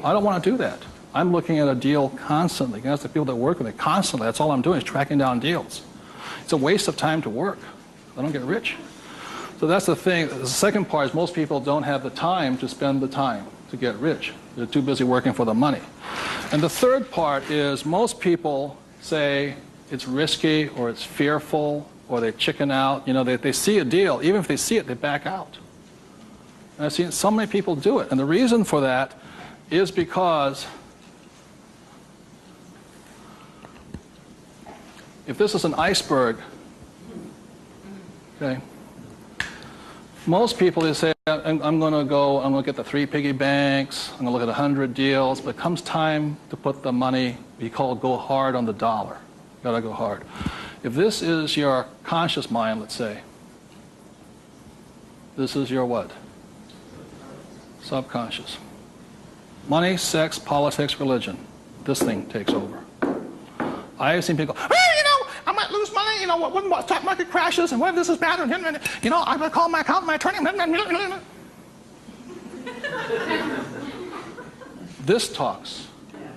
I don't want to do that. I'm looking at a deal constantly. That's the people that work with it constantly. That's all I'm doing is tracking down deals. It's a waste of time to work. I don't get rich. So that's the thing. The second part is most people don't have the time to spend the time to get rich. They're too busy working for the money. And the third part is most people say it's risky or it's fearful or they chicken out. You know, they see a deal. Even if they see it, they back out. And I've seen so many people do it. And the reason for that is because if this is an iceberg, okay, most people, they say, I'm going to get the 3 piggy banks, I'm going to look at 100 deals, but it comes time to put the money, we call it go hard on the dollar. Got to go hard. If this is your conscious mind, let's say, this is your what? Subconscious. Money, sex, politics, religion. This thing takes over. I have seen people go, I might lose money, when the stock market crashes, and what if this is bad, and I'm going to call my accountant, my attorney. This talks.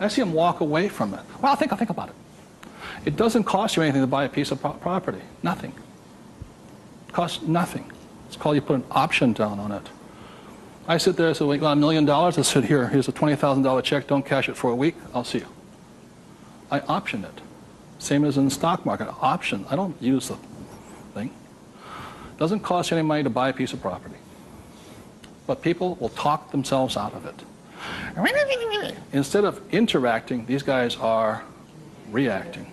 I see him walk away from it. Well, I'll think about it. It doesn't cost you anything to buy a piece of property. Nothing. It costs nothing. It's called you put an option down on it. I sit there and say, well, you got $1 million? I said, here's a $20,000 check. Don't cash it for a week. I'll see you. I option it. Same as in the stock market. Option. I don't use the thing. It doesn't cost you any money to buy a piece of property. But people will talk themselves out of it. Instead of interacting, these guys are reacting.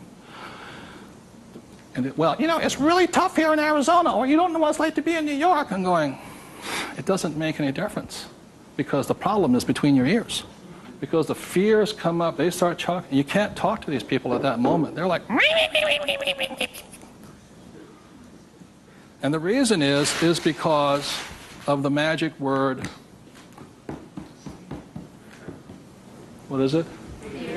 And it's really tough here in Arizona, or you don't know what it's like to be in New York. I'm going, it doesn't make any difference, because the problem is between your ears. Because the fears come up, they start talking. You can't talk to these people at that moment. They're like, and the reason is because of the magic word. What is it?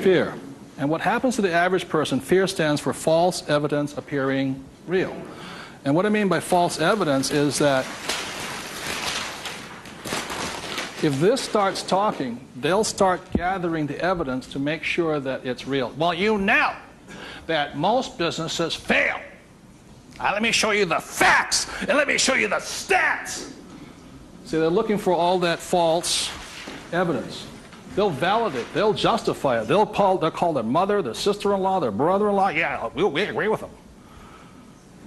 Fear. And what happens to the average person, fear stands for false evidence appearing real. And what I mean by false evidence is that if this starts talking, they'll start gathering the evidence to make sure that it's real. Well, you know that most businesses fail. Let me show you the facts, and let me show you the stats. See, they're looking for all that false evidence. They'll validate, they'll justify it. They'll call their mother, their sister-in-law, their brother-in-law. Yeah, we agree with them.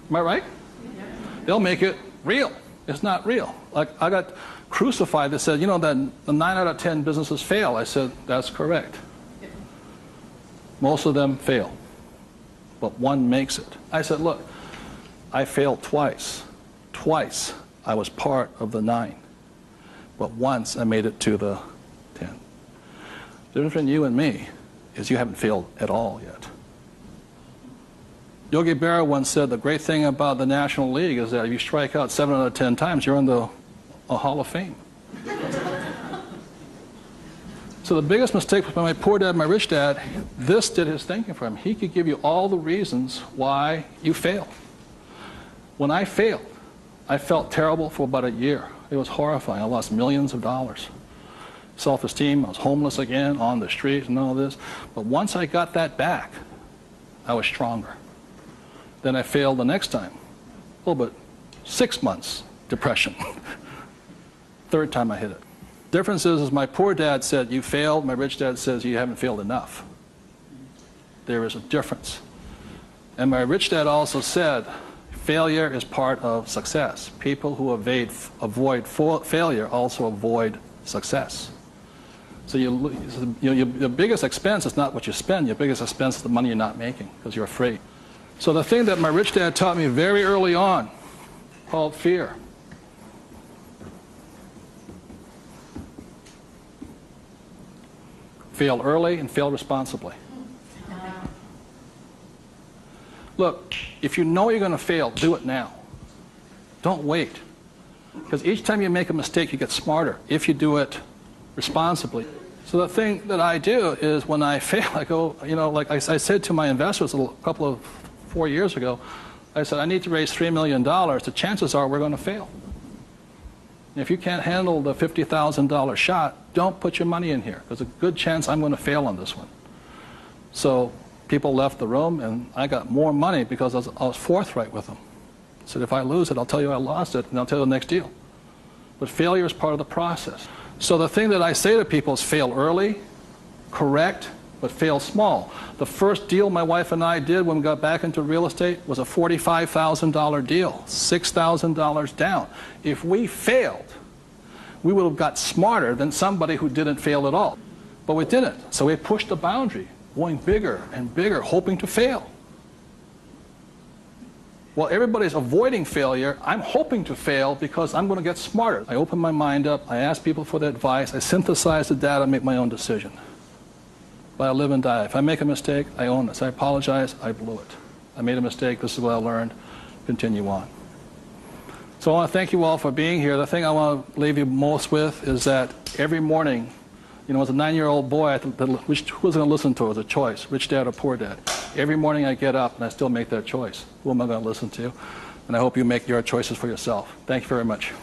Am I right? Yeah. They'll make it real. It's not real. Like, I got crucified that said, that the 9 out of 10 businesses fail. I said, that's correct. Most of them fail, but one makes it. I said, look, I failed twice. Twice I was part of the 9, but once I made it to the 10. The difference between you and me is you haven't failed at all yet. Yogi Berra once said the great thing about the National League is that if you strike out 7 out of 10 times, you're in the Hall of Fame. So the biggest mistake was by my poor dad, my rich dad. This did his thinking for him. He could give you all the reasons why you failed. When I failed, I felt terrible for about a year. It was horrifying. I lost millions of dollars. Self-esteem, I was homeless again, on the street and all this. But once I got that back, I was stronger. Then I failed the next time. A little bit, 6 months, depression. Third time I hit it. Difference is my poor dad said, you failed. My rich dad says, you haven't failed enough. There is a difference. And my rich dad also said, failure is part of success. People who avoid failure also avoid success. So your biggest expense is not what you spend. Your biggest expense is the money you're not making because you're afraid. So the thing that my rich dad taught me very early on, called fear. Fail early and fail responsibly. Look, if you know you're going to fail, do it now. Don't wait. Because each time you make a mistake, you get smarter if you do it responsibly. So the thing that I do is when I fail, I go, like I said to my investors a couple of 4 years ago, I said, I need to raise $3 million. The chances are we're going to fail. And if you can't handle the $50,000 shot, don't put your money in here. There's a good chance I'm going to fail on this one. So people left the room, and I got more money because I was forthright with them. I said, if I lose it, I'll tell you I lost it, and I'll tell you the next deal. But failure is part of the process. So the thing that I say to people is fail early, correct, but fail small. The first deal my wife and I did when we got back into real estate was a $45,000 deal, $6,000 down. If we failed, we would have got smarter than somebody who didn't fail at all. But we didn't. So we pushed the boundary, going bigger and bigger, hoping to fail. While everybody's avoiding failure, I'm hoping to fail because I'm going to get smarter. I open my mind up, I ask people for their advice, I synthesize the data, make my own decision. But I live and die. If I make a mistake, I own this. I apologize, I blew it. I made a mistake. This is what I learned. Continue on. So I want to thank you all for being here. The thing I want to leave you most with is that every morning, you know, as a 9-year-old boy, I thought, who was going to listen to? It was a choice, rich dad or poor dad. Every morning I get up and I still make that choice. Who am I going to listen to? And I hope you make your choices for yourself. Thank you very much.